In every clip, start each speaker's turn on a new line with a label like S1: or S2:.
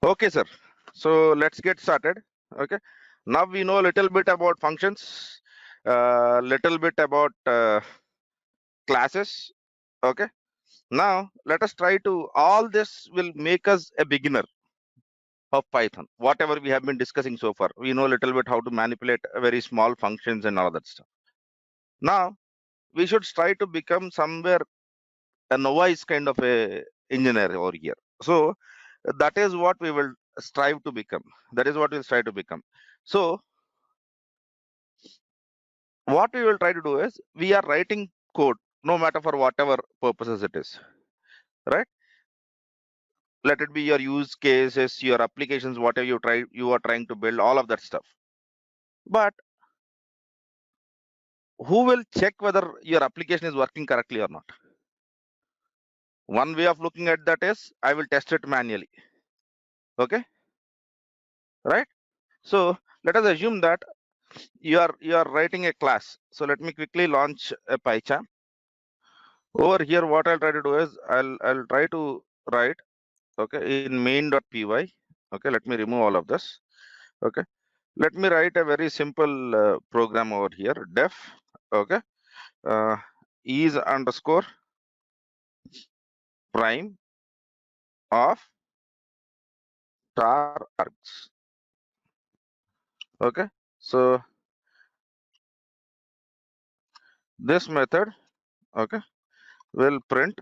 S1: Okay, sir. So let's get started. Okay. Now we know a little bit about functions, little bit about classes. Okay. Now let us try to, all this will make us a beginner of Python. Whatever we have been discussing so far, we know a little bit how to manipulate very small functions and all that stuff. Now we should try to become somewhere a novice kind of a engineer over here. So that is what we will strive to become. That is what we'll try to become. So what we will try to do is we are writing code no matter for whatever purposes it is, right? Let it be your use cases, your applications, whatever you are trying to build, all of that stuff. But who will check whether your application is working correctly or not? One way of looking at that is I will test it manually. Okay, right? So let us assume that you are writing a class. So let me quickly launch a PyCharm. Over here, what I'll try to do is I'll try to write, okay, in main.py. Okay, let me remove all of this. Okay, let me write a very simple program over here. Def, okay, uh, is underscore prime of tar args. Okay, so this method, okay, will print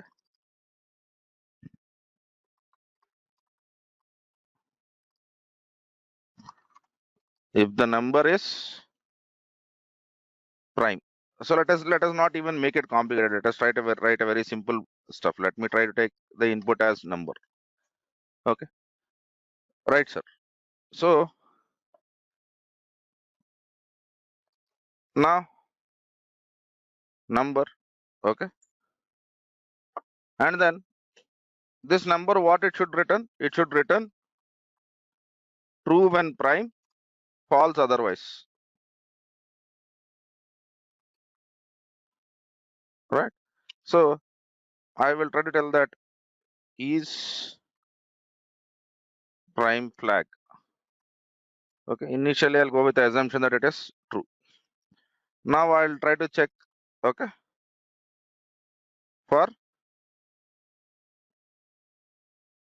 S1: if the number is prime. So let us not even make it complicated. Let us try to write a very simple stuff. Let me try to take the input as number. Okay, right, sir. So now number, okay, and then this number, what it should return? It should return true when prime, false otherwise, right? So I will try to tell that is prime flag. Okay, initially I'll go with the assumption that it is true. Now I'll try to check, okay, for,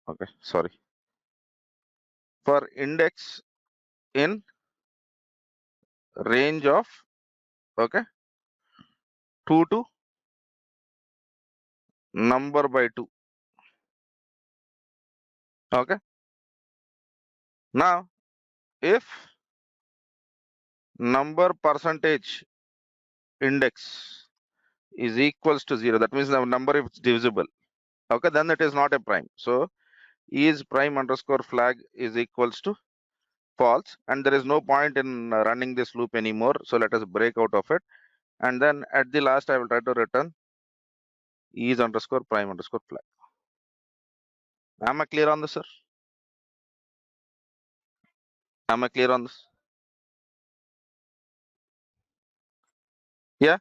S1: okay, sorry, for index in range of, okay, 2 to number by 2. Okay, now if number percentage index is equals to 0, that means the number is divisible. Okay, then it is not a prime. So is prime underscore flag is equals to false, and there is no point in running this loop anymore. So let us break out of it, and then at the last I will try to return is underscore prime underscore flag. Am I clear on this, sir? Am I clear on this? Yeah.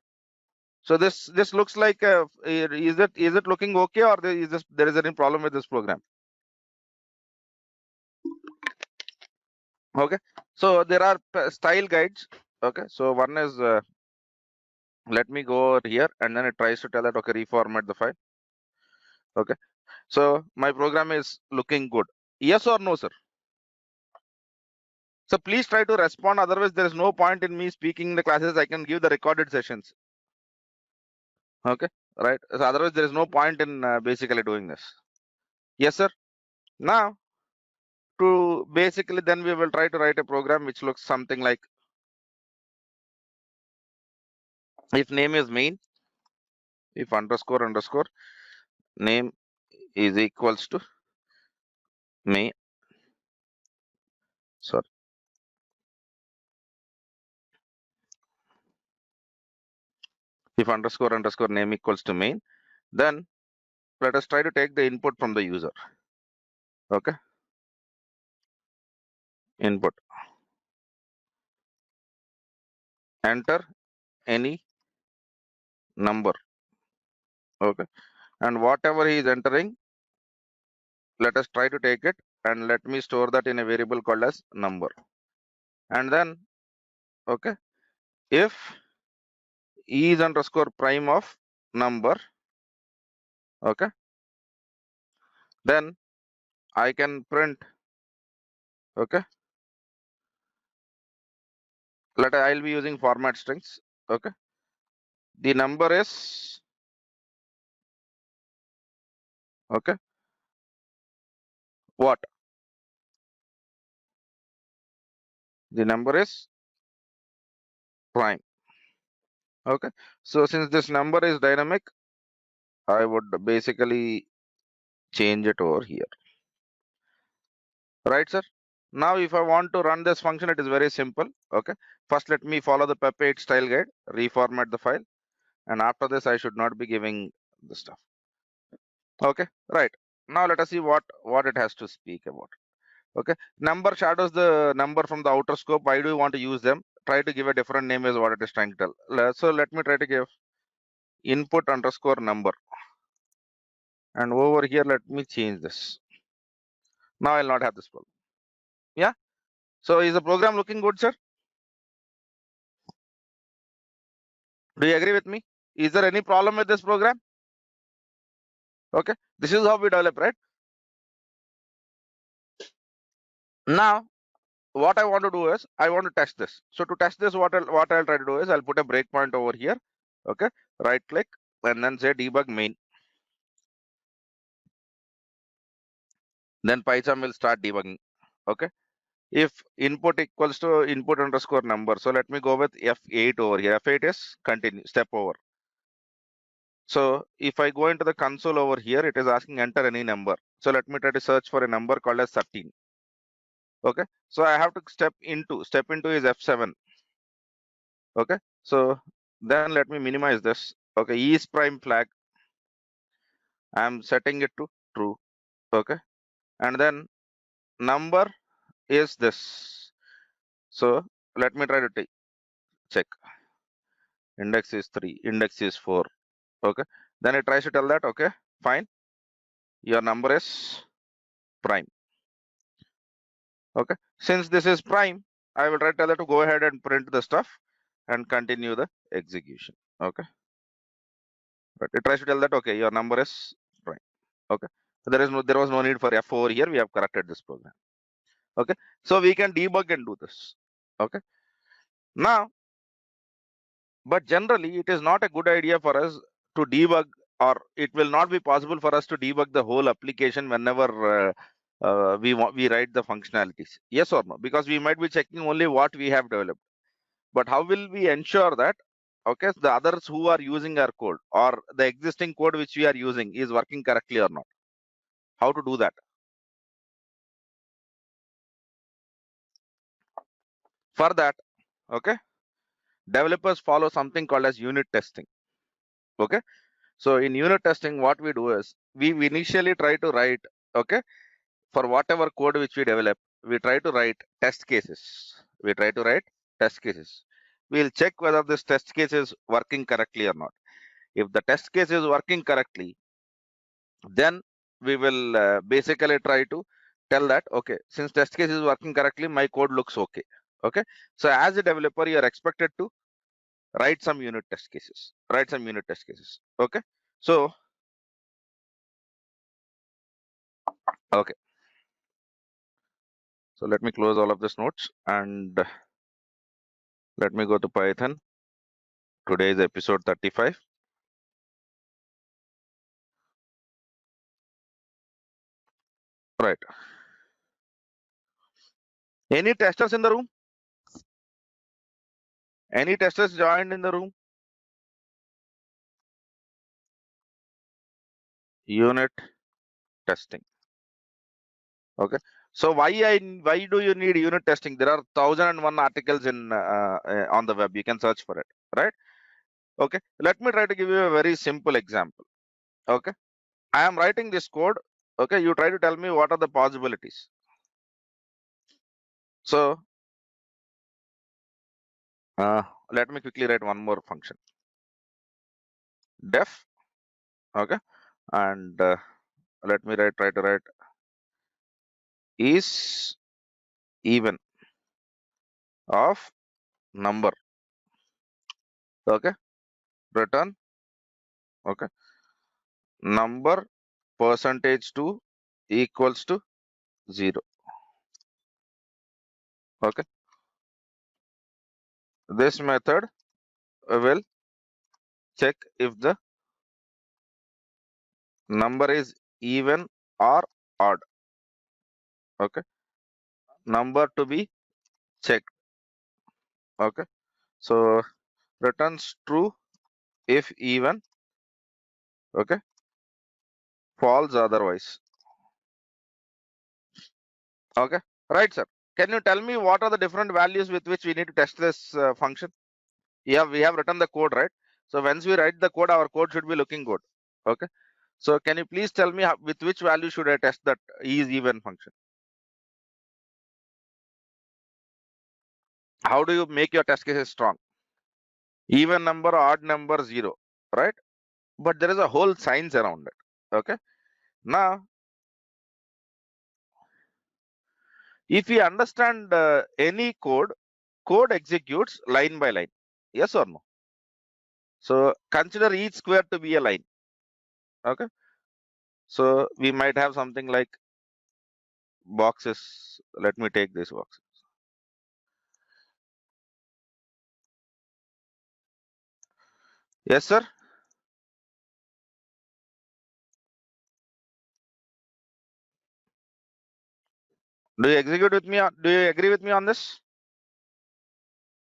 S1: So this looks like is it looking okay, or there is any problem with this program? Okay. So there are style guides. Okay. So one is let me go over here, and then it tries to tell that, okay, reformat the file. Okay. So my program is looking good. Yes or no, sir? So please try to respond. Otherwise, there is no point in me speaking in the classes. I can give the recorded sessions. Okay. Right. So otherwise, there is no point in basically doing this. Yes, sir. Now, to basically, then we will try to write a program which looks something like, if name is main, if underscore underscore name is equals to main. Sorry. If underscore underscore name equals to main, then let us try to take the input from the user. Okay. Input. Enter any number. Okay. And whatever he is entering, let us try to take it and let me store that in a variable called as number. And then, okay, if is underscore prime of number, okay, then I can print, okay, I'll be using format strings, okay, the number is, okay, what? The number is prime, okay. So since this number is dynamic, I would basically change it over here, right, sir? Now, if I want to run this function, it is very simple, okay. First, let me follow the PEP8 style guide, reformat the file, and after this, I should not be giving the stuff, okay, right. Now, let us see what it has to speak about. Okay, number shadows the number from the outer scope. Why do you want to use them? Try to give a different name is what it is trying to tell. So let me try to give input underscore number, and over here let me change this. Now I'll not have this problem. Yeah. So is the program looking good, sir? Do you agree with me? Is there any problem with this program? Okay, this is how we develop, right? Now what I want to do is I want to test this. So to test this, what I'll try to do is I'll put a breakpoint over here. Okay, right click and then say debug main. Then Python will start debugging. Okay, if input equals to input underscore number, so let me go with F8 over here. F8 is continue, step over. So if I go into the console over here, it is asking enter any number. So let me try to search for a number called as 13. Okay, so I have to step into is F7. Okay, so then let me minimize this. Okay, is prime flag, I'm setting it to true. Okay, and then number is this. So let me try to check. Index is 3, index is 4. Okay, then it tries to tell that, okay, fine, your number is prime. Okay, since this is prime, I will try to tell it to go ahead and print the stuff and continue the execution. Okay, but it tries to tell that, okay, your number is prime. Okay, so there was no need for F over here. We have corrected this program. Okay, so we can debug and do this. Okay, now, but generally it is not a good idea for us to debug, or it will not be possible for us to debug the whole application whenever we write the functionalities. Yes or no? Because we might be checking only what we have developed. But how will we ensure that, okay, the others who are using our code or the existing code which we are using is working correctly or not? How to do that? For that, okay, developers follow something called as unit testing. Okay, so in unit testing, what we do is we initially try to write, okay, for whatever code which we develop, we try to write test cases. We try to write test cases. We'll check whether this test case is working correctly or not. If the test case is working correctly, then we will basically try to tell that, okay, since test case is working correctly, my code looks okay. Okay, so as a developer, you are expected to write some unit test cases. Okay, so okay, so let me close all of these notes and let me go to Python. Today is episode 35. Right. Any testers in the room? Any testers joined in the room? Unit testing. Okay. So why do you need unit testing? There are 1001 articles in on the web. You can search for it, right? Okay. Let me try to give you a very simple example. Okay. I am writing this code. Okay. You try to tell me what are the possibilities. So let me quickly write one more function. Def. Okay. And let me try to write is even of number. Okay, return. Okay, number percentage 2 equals to 0. Okay, this method will check if the number is even or odd. Okay, number to be checked. Okay, so returns true if even. Okay, false otherwise. Okay, right, sir. Can you tell me what are the different values with which we need to test this function? Yeah, we have written the code, right? So once we write the code, our code should be looking good. Okay, so can you please tell me with which value should I test that is even function? How do you make your test cases strong? Even number, odd number, 0, right? But there is a whole science around it. Okay, now if we understand any code executes line by line. Yes or no? So consider each square to be a line. Okay, so we might have something like boxes. Let me take this box. Yes, sir. Do you execute with me? Do you agree with me on this?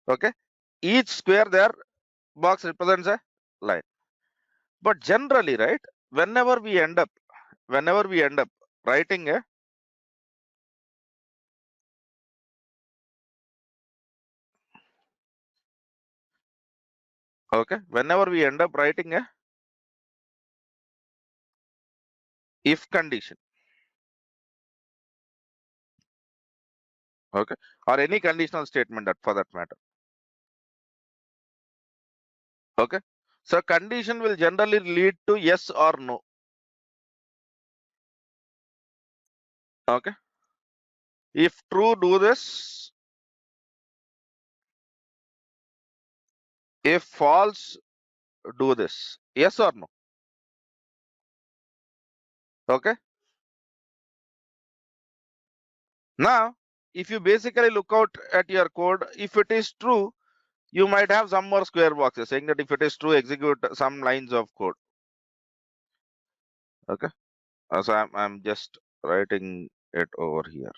S1: Okay. Each square there box represents a line. But generally, right? Whenever we end up writing a whenever we end up writing a if condition, okay, or any conditional statement that for that matter, okay. So condition will generally lead to yes or no. Okay. If true, do this. If false, do this. Yes or no? Okay. Now, if you basically look out at your code, if it is true, you might have some more square boxes saying that if it is true, execute some lines of code. Okay. So I'm just writing it over here.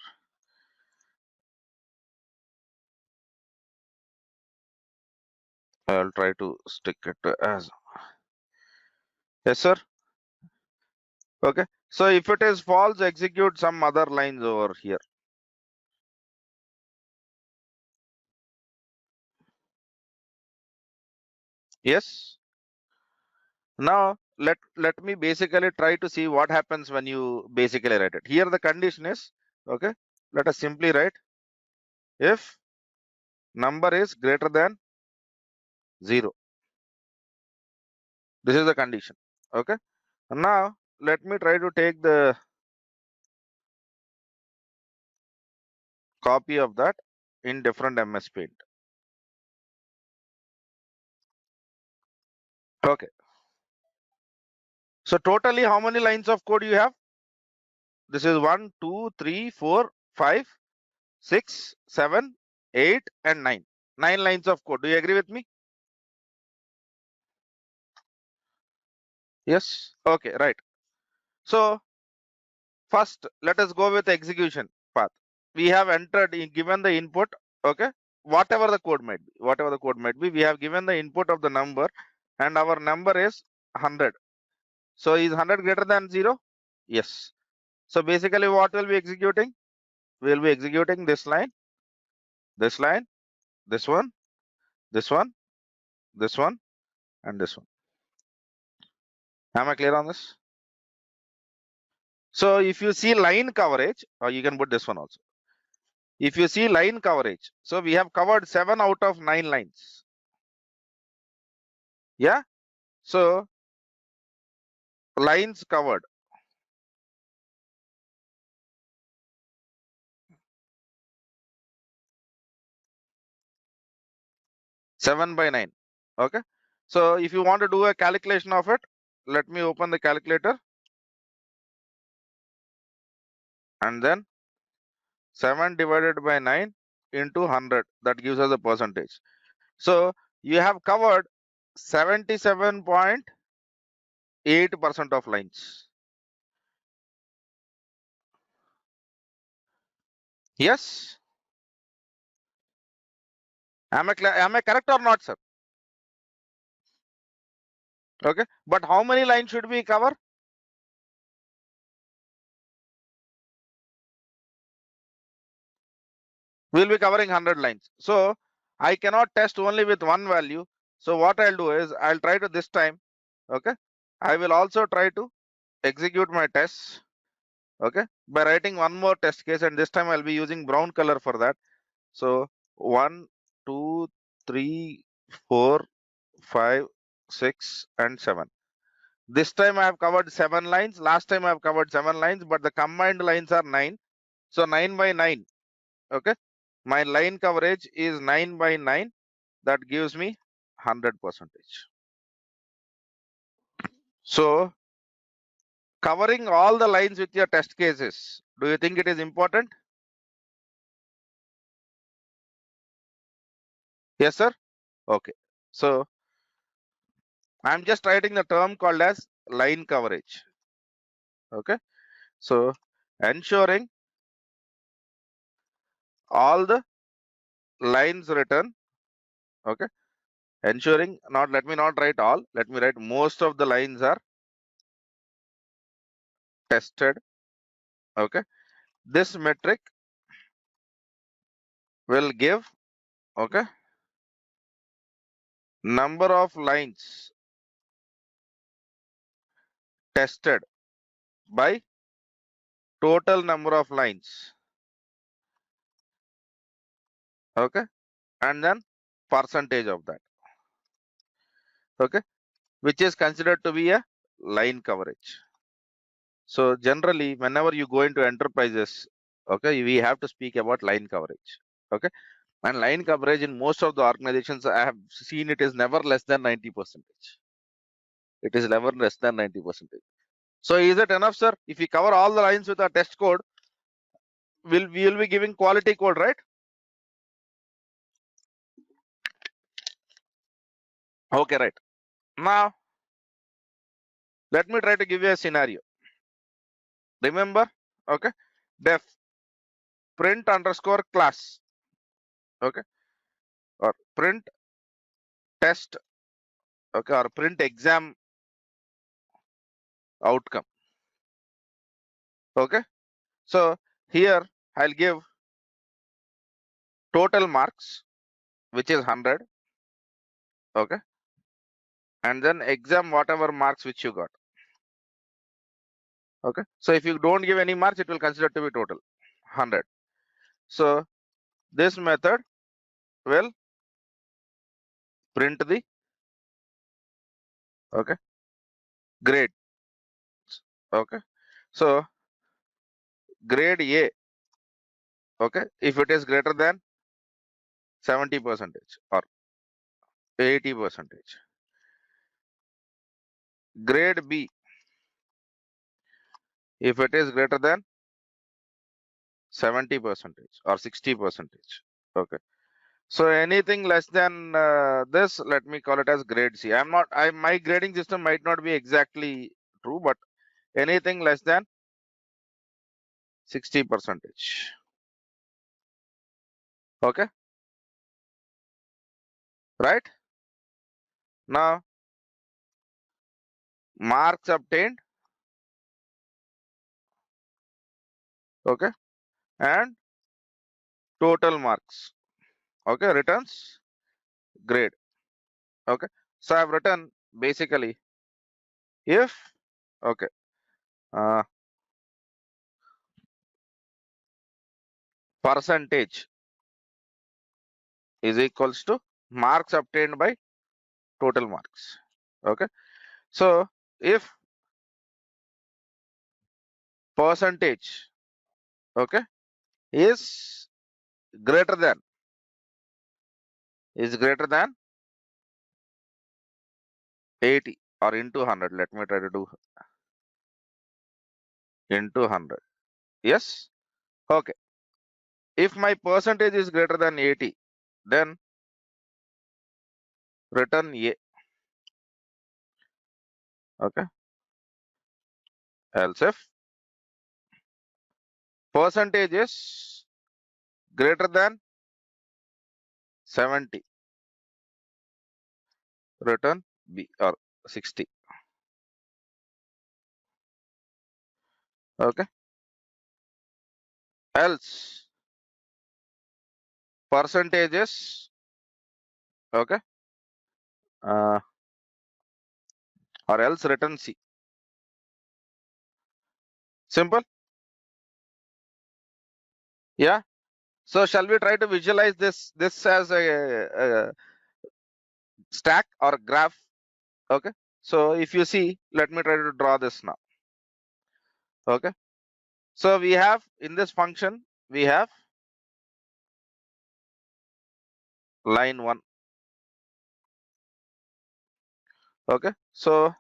S1: I'll try to stick it as. Yes, sir. Okay. So if it is false, execute some other lines over here. Yes. Now let me basically try to see what happens when you basically write it. Here the condition is, okay, let us simply write if number is greater than 0. This is the condition. Okay. Now let me try to take the copy of that in different MS Paint. Okay. So totally how many lines of code you have? This is 1, 2, 3, 4, 5, 6, 7, 8, and 9. 9 lines of code. Do you agree with me? Yes. Okay, right. So first, let us go with execution path. We have entered, given the input, okay, whatever the code might be, we have given the input of the number, and our number is 100. So is 100 greater than 0? Yes. So basically, what will be executing? We will be executing this line, this line, this one, this one, this one, and this one. Am I clear on this? So if you see line coverage, or you can put this one also. If you see line coverage, so we have covered 7 out of 9 lines. Yeah. So lines covered. 7 by 9. Okay. So if you want to do a calculation of it, let me open the calculator, and then 7 divided by 9 into 100, that gives us a percentage. So you have covered 77.8% of lines. Yes. Am I correct or not, sir? Okay. But how many lines should we cover? We'll be covering 100 lines. So I cannot test only with one value. So what I'll do is I'll try to this time. Okay. I will also try to execute my tests. Okay. By writing one more test case, and this time I'll be using brown color for that. So 1, 2, 3, 4, 5, 6, and 7. This time I have covered 7 lines. Last time I have covered 7 lines, but the combined lines are 9. So 9 by 9. Okay. My line coverage is 9 by 9. That gives me 100%. So covering all the lines with your test cases, do you think it is important? Yes, sir. Okay. So I'm just writing the term called as line coverage. Okay. So ensuring all the lines written. Okay. Ensuring not, let me not write all, let me write most of the lines are tested. Okay. This metric will give, okay, number of lines tested by total number of lines. Okay. And then percentage of that. Okay. Which is considered to be a line coverage. So generally, whenever you go into enterprises, okay, we have to speak about line coverage. Okay. And line coverage in most of the organizations I have seen, it is never less than 90%. It is never less than 90%. So is it enough, sir? If we cover all the lines with our test code, we will be giving quality code, right? Okay, right. Now, let me try to give you a scenario. Remember, okay, def print underscore class, okay, or print test, okay, or print exam outcome. Okay. So here I'll give total marks, which is 100. Okay. And then exam whatever marks which you got. Okay. So if you don't give any marks, it will consider to be total 100. So this method will print the, okay, grade. Okay. So grade A, okay, if it is greater than 70% or 80%. Grade B, if it is greater than 70% or 60%. Okay. So anything less than this, let me call it as grade C. My grading system might not be exactly true, but anything less than 60%. Okay. Right. Now, marks obtained. Okay. And total marks. Okay. Returns grade. Okay. So I've written basically if, okay, uh, percentage is equals to marks obtained by total marks. Okay. So if percentage, okay, is greater than 80 or into 100. Let me try to do into 100. Yes. Okay. If my percentage is greater than 80, then return A. Okay. Else if percentage is greater than 70, return B or 60. Okay. Else percentages. Okay. Uh, or else return C. Simple. Yeah. So shall we try to visualize this as a stack or graph? Okay. So if you see, let me try to draw this now. Okay. So we have in this function, we have line 1. Okay. So,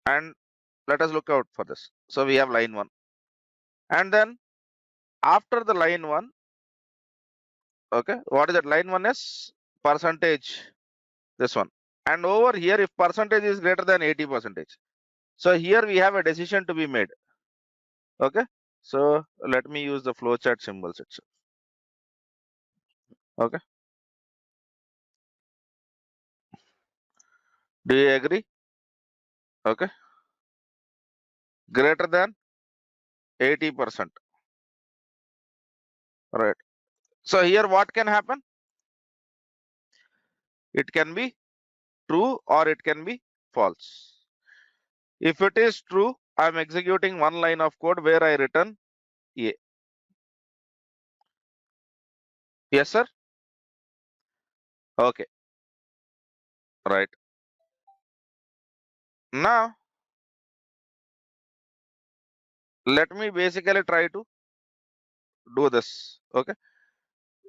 S1: and let us look out for this. So we have line 1. And then after the line 1, okay, what is that? Line 1 is percentage, this one. And over here, if percentage is greater than 80 percentage. So here we have a decision to be made. Okay. So let me use the flowchart symbols itself. Okay. Do you agree? Okay. Greater than 80%. Right. So here what can happen? It can be true or it can be false. If it is true, I'm executing one line of code where I return A. Yes, sir? Okay. Right. Now, let me basically try to do this. Okay.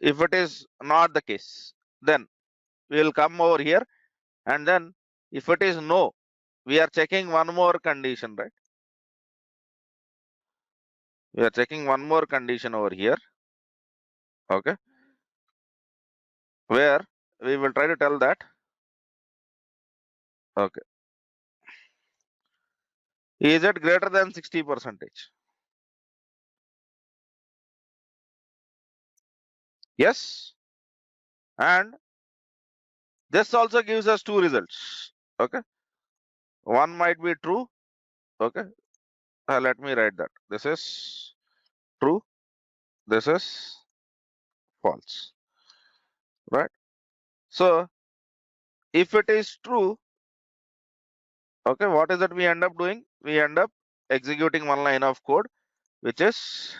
S1: If it is not the case, then we will come over here and then if it is no, we are checking one more condition, right? We are checking one more condition over here. Okay. Where we will try to tell that. Okay. Is it greater than 60 percentage? Yes. And this also gives us two results. Okay. One might be true. Okay. Let me write that. This is true. This is false. Right. So if it is true, okay, what is that we end up doing? We end up executing one line of code, which is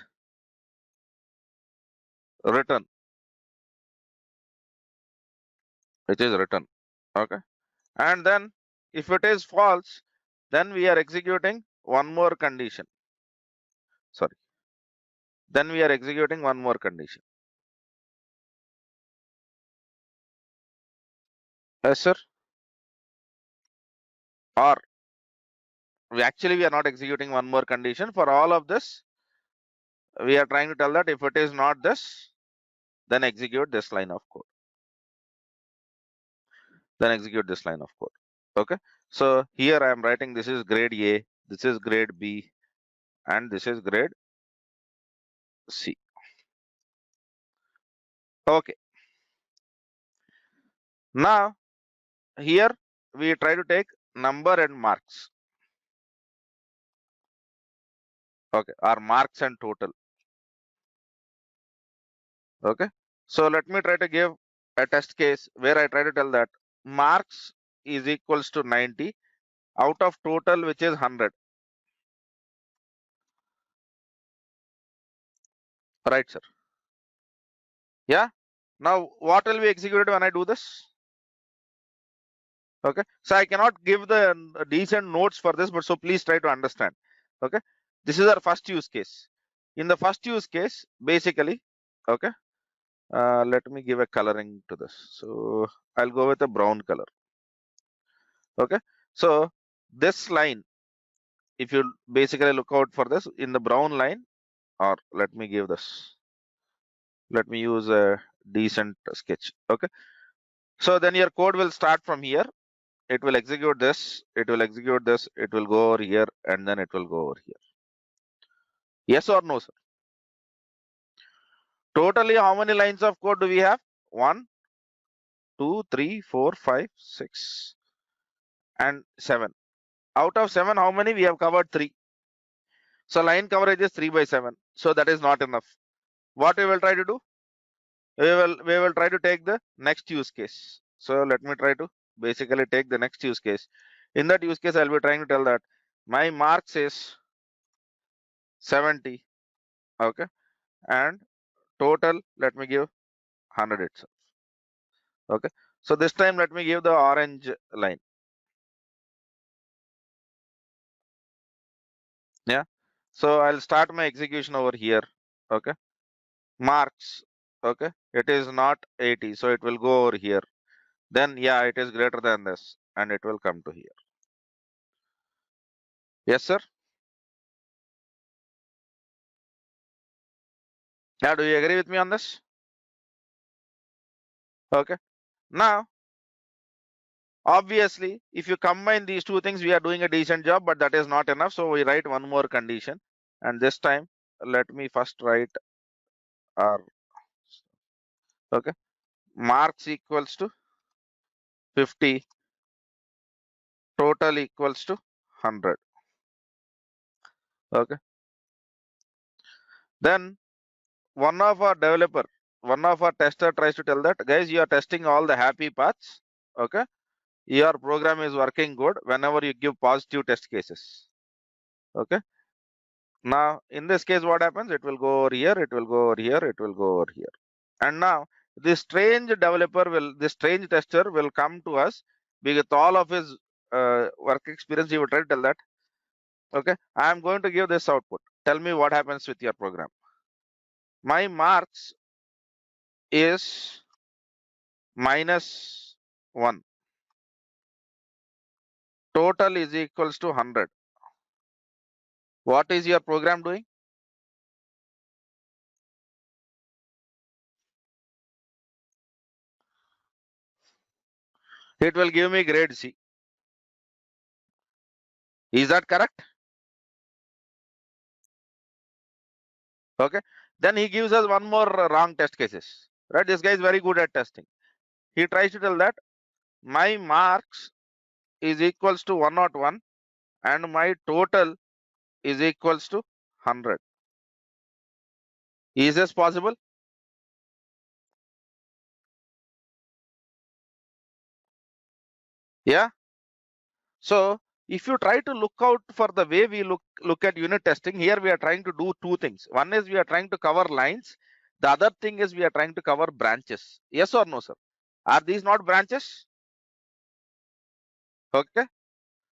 S1: return, which is return. Okay. And then if it is false, then we are executing one more condition. Sorry. Then we are executing one more condition. Yes, sir. Or we are not executing one more condition. For all of this, we are trying to tell that if it is not this, then execute this line of code. Then execute this line of code. Okay. So here I am writing this is grade A, this is grade B, and this is grade C. Okay. Now here we try to take number and marks. Okay. Or marks and total. Okay. So let me try to give a test case where I try to tell that marks is equals to 90 out of total, which is 100. Right, sir. Yeah. Now what will be executed when I do this? Okay. So I cannot give the decent notes for this, but so please try to understand. Okay. This is our first use case. In the first use case, basically, okay, Let me give a coloring to this. So I'll go with a brown color. Okay. So this line, if you basically look out for this in the brown line, or let me give this. Let me use a decent sketch. Okay. So then your code will start from here. It will execute this. It will execute this. It will go over here, and then it will go over here. Yes or no, sir? Totally, how many lines of code do we have? 1, 2, 3, 4, 5, 6, and 7. Out of 7, how many? We have covered 3. So line coverage is 3 by 7. So that is not enough. What we will try to do? We will try to take the next use case. So let me try to basically take the next use case. In that use case, I'll be trying to tell that my marks is 70. Okay. And total, let me give 100 itself. Okay. So this time, let me give the orange line. Yeah. So I'll start my execution over here. Okay. Marks. Okay. It is not 80. So it will go over here. Then, yeah, it is greater than this. And it will come to here. Yes, sir. Now, do you agree with me on this? Okay. Now, obviously, if you combine these two things, we are doing a decent job, but that is not enough. So we write one more condition. And this time, let me first write our, okay, marks equals to 50, total equals to 100. Okay. Then one of our tester tries to tell that, guys, you are testing all the happy paths. Okay. Your program is working good whenever you give positive test cases. Okay. Now, in this case, what happens? It will go over here, it will go over here, it will go over here. And now, this strange tester will come to us with all of his work experience. He will try to tell that, okay, I am going to give this output. Tell me what happens with your program. My marks is -1. Total is equals to 100. What is your program doing? It will give me grade C. Is that correct? Okay. Then he gives us one more wrong test cases. Right? This guy is very good at testing. He tries to tell that my marks is equals to 101 and my total is equals to 100. Is this possible? Yeah. So if you try to look out for the way we look at unit testing, here we are trying to do two things. One is we are trying to cover lines. The other thing is we are trying to cover branches. Yes or no, sir? Are these not branches? Okay.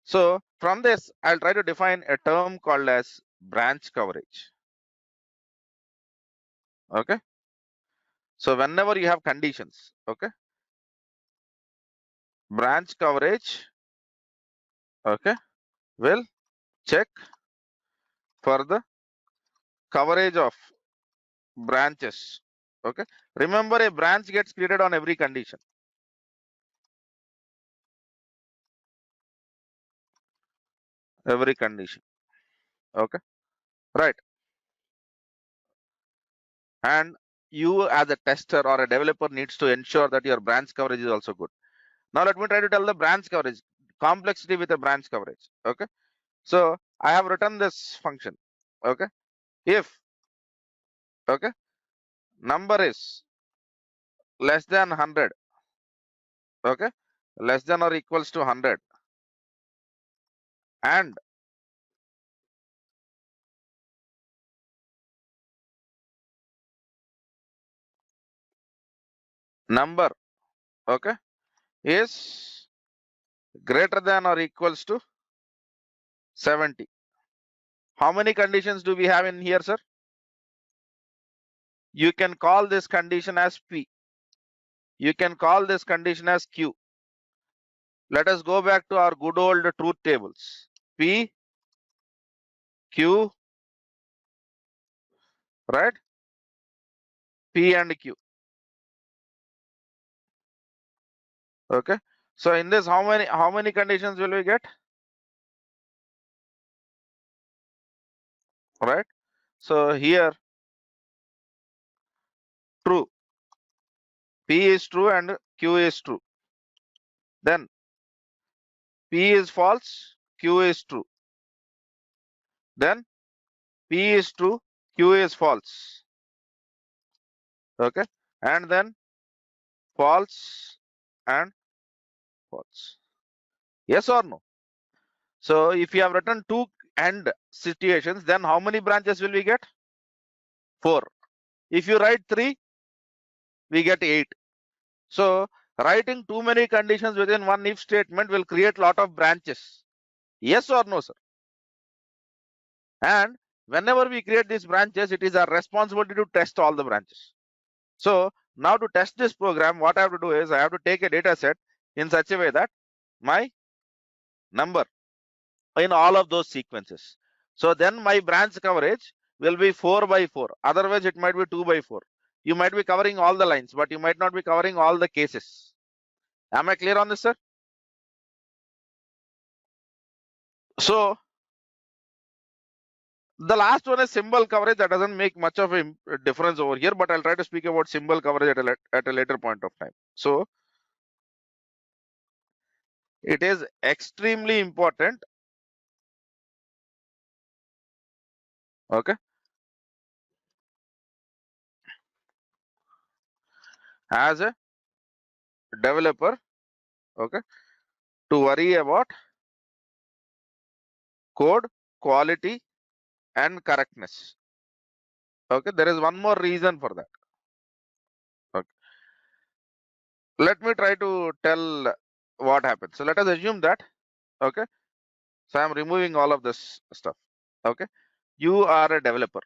S1: So from this, I'll try to define a term called as branch coverage. Okay. So whenever you have conditions, okay, branch coverage, okay, will check for the coverage of branches. Okay. Remember, a branch gets created on every condition. Every condition. Okay. Right. And you as a tester or a developer needs to ensure that your branch coverage is also good. Now let me try to tell the branch coverage, complexity with a branch coverage. Okay. So I have written this function. Okay. If, okay, number is less than 100, okay, less than or equals to 100, and number, okay, is greater than or equals to 70. How many conditions do we have in here, sir? You can call this condition as P. You can call this condition as Q. Let us go back to our good old truth tables. P, Q, right? P and Q. Okay. So in this, how many conditions will we get? Right. So here, true. P is true and Q is true. Then P is false, Q is true. Then P is true, Q is false. Okay. And then false and false. Yes or no? So if you have written two AND situations, then how many branches will we get? 4. If you write 3, we get 8. So writing too many conditions within one if statement will create lot of branches. Yes or no, sir? And whenever we create these branches, it is our responsibility to test all the branches. So now to test this program, what I have to do is I have to take a data set in such a way that my number in all of those sequences. So then my branch coverage will be 4 by 4. Otherwise, it might be 2 by 4. You might be covering all the lines, but you might not be covering all the cases. Am I clear on this, sir? So the last one is symbol coverage. That doesn't make much of a difference over here, but I'll try to speak about symbol coverage at a later point of time. So it is extremely important. Okay. As a developer, okay, to worry about code quality and correctness. Okay, there is one more reason for that. Okay. Let me try to tell what happens. So let us assume that, okay, so I'm removing all of this stuff. Okay, you are a developer.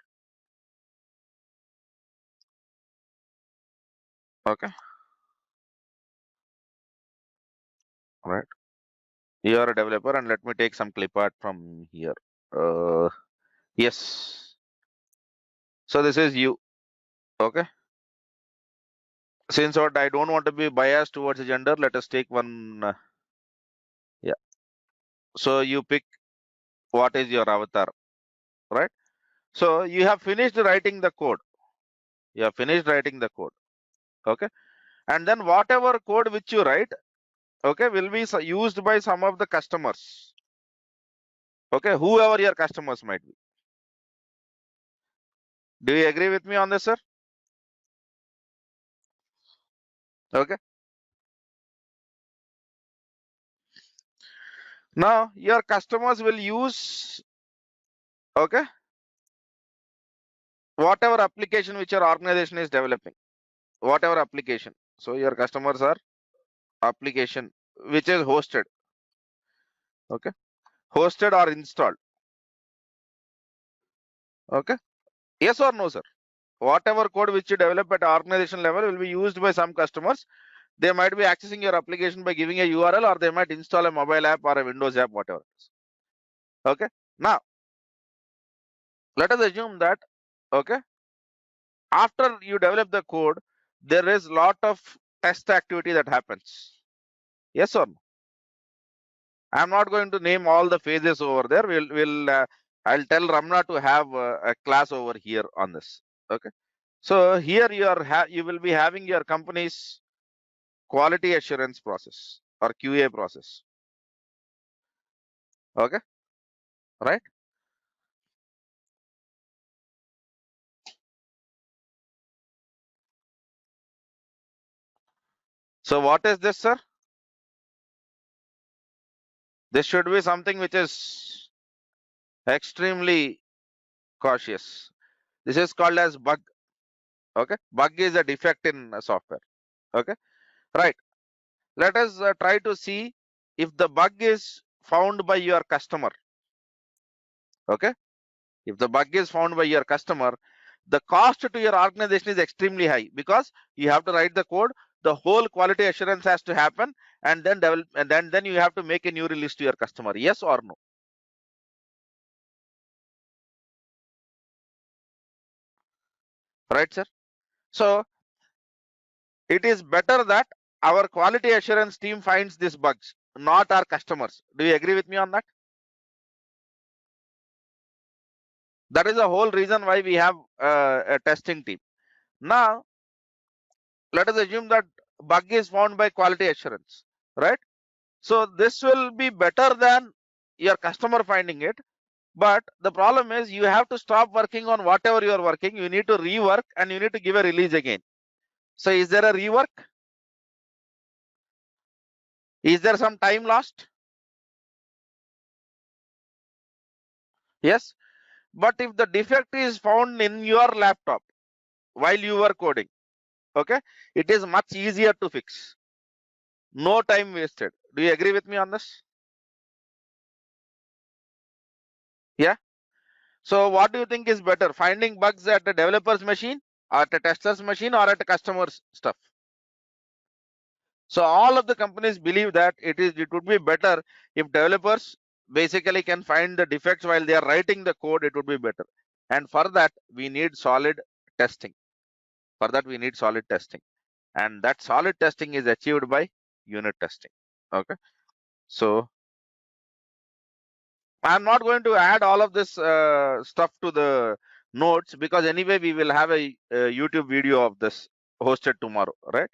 S1: Okay, all right, you are a developer, and let me take some clip art from here. Yes, so this is you. Okay, since what I don't want to be biased towards gender, let us take one. Yeah, so you pick what is your avatar, right? So you have finished writing the code. You have finished writing the code. Okay, and then whatever code which you write, okay, will be used by some of the customers. Okay, whoever your customers might be. Do you agree with me on this, sir? Okay. Now your customers will use, okay, whatever application which your organization is developing, whatever application. So your customers are application which is hosted, okay, hosted or installed. Okay, yes or no, sir? Whatever code which you develop at organization level will be used by some customers. They might be accessing your application by giving a URL, or they might install a mobile app or a Windows app, whatever. Okay, now let us assume that, okay, after you develop the code, there is lot of test activity that happens. Yes or no? I'm not going to name all the phases over there. I'll tell Ramna to have a class over here on this. Okay, so here you will be having your company's quality assurance process or QA process. Okay, right? So what is this, sir? This should be something which is extremely cautious. This is called as bug. Okay, bug is a defect in software. Okay, right. Let us try to see if the bug is found by your customer. Okay, if the bug is found by your customer, the cost to your organization is extremely high because you have to write the code, the whole quality assurance has to happen, and then develop, and then you have to make a new release to your customer. Yes or no? Right, sir? So it is better that our quality assurance team finds these bugs, not our customers. Do you agree with me on that? That is the whole reason why we have a testing team. Now, let us assume that bug is found by quality assurance, right? So this will be better than your customer finding it. But the problem is you have to stop working on whatever you are working. You need to rework and you need to give a release again. So is there a rework? Is there some time lost? Yes. But if the defect is found in your laptop while you were coding, okay, it is much easier to fix. No time wasted. Do you agree with me on this? Yeah. So what do you think is better, finding bugs at the developer's machine, or at a tester's machine, or at a customer's stuff? So all of the companies believe that it would be better if developers basically can find the defects while they are writing the code. It would be better. And for that we need solid testing. For that we need solid testing. And that solid testing is achieved by unit testing. Okay. So I'm not going to add all of this stuff to the notes because anyway we will have a YouTube video of this hosted tomorrow, right?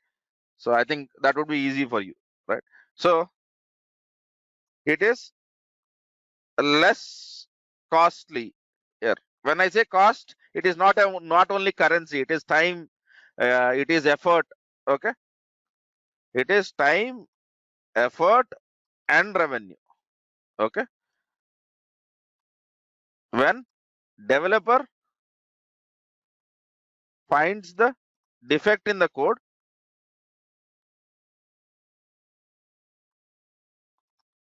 S1: So I think that would be easy for you, right? So it is less costly here. When I say cost, it is not not only currency, it is time, it is effort. Okay, it is time, effort, and revenue. Okay, when developer finds the defect in the code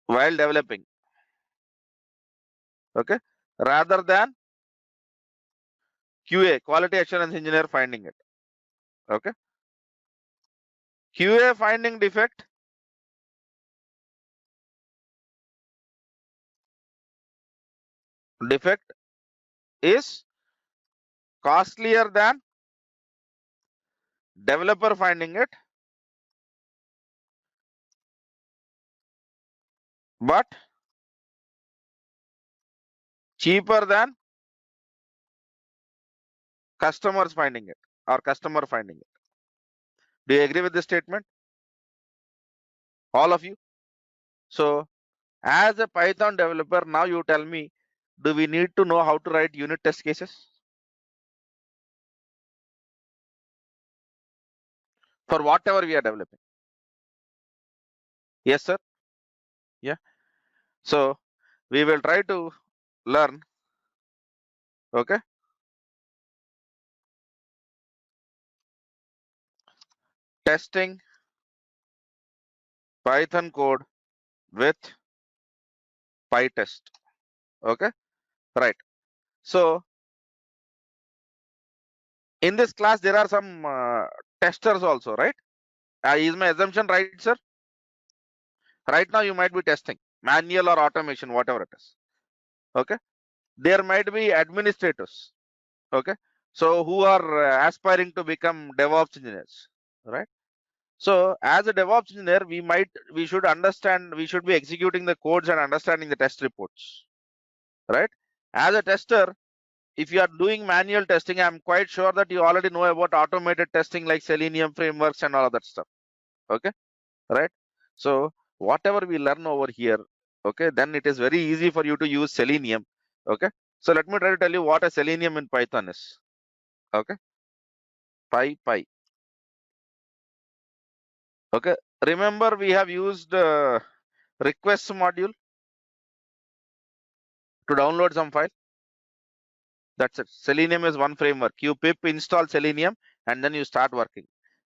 S1: while developing, okay, rather than QA, quality assurance engineer, finding it. Okay, QA finding defect is costlier than developer finding it, but cheaper than customers finding it or customer finding it. Do you agree with this statement? All of you? So as a Python developer, now you tell me, do we need to know how to write unit test cases for whatever we are developing? Yes, sir. Yeah. So we will try to learn. Okay. Testing Python code with PyTest. Okay. Right. So in this class, there are some testers also, right? Is my assumption right, sir? Right now, you might be testing manual or automation, whatever it is. Okay. There might be administrators. Okay. So who are aspiring to become DevOps engineers, right? So as a DevOps engineer, we should understand, we should be executing the codes and understanding the test reports, right? As a tester, if you are doing manual testing, I'm quite sure that you already know about automated testing like Selenium frameworks and all of that stuff. Okay, right? So whatever we learn over here, okay, then it is very easy for you to use Selenium. Okay, so let me try to tell you what a Selenium in Python is. Okay, py. Okay, remember we have used request module to download some file. That's it. Selenium is one framework. You pip install Selenium and then you start working.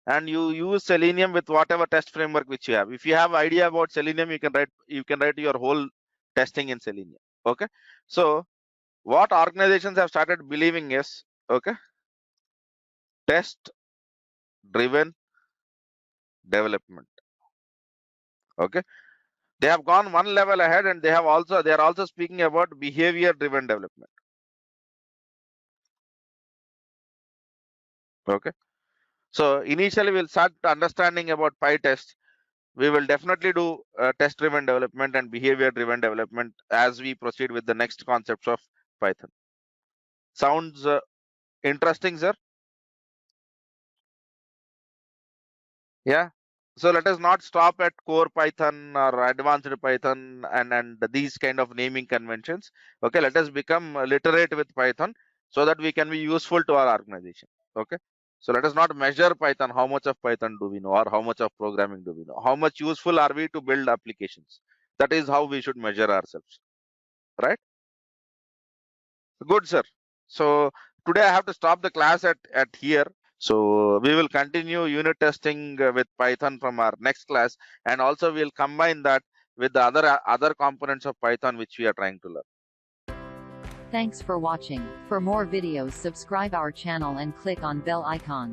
S1: And you use Selenium with whatever test framework which you have. If you have idea about Selenium, you can write your whole testing in Selenium. Okay. So what organizations have started believing is, okay, test driven development. Okay, they have gone one level ahead, and they are also speaking about behavior driven development. Okay, so initially we'll start understanding about PyTest. We will definitely do test driven development and behavior driven development as we proceed with the next concepts of Python. Sounds interesting, sir? Yeah. So let us not stop at core Python or advanced Python and these kind of naming conventions. Okay, let us become literate with Python so that we can be useful to our organization. Okay. So let us not measure Python. How much of Python do we know, or how much of programming do we know? How much useful are we to build applications? That is how we should measure ourselves. Right? Good, sir. So today I have to stop the class at here. So we will continue unit testing with Python from our next class, and also we'll combine that with the other components of Python which we are trying to learn.
S2: Thanks for watching. For more videos, subscribe our channel and click on bell icon.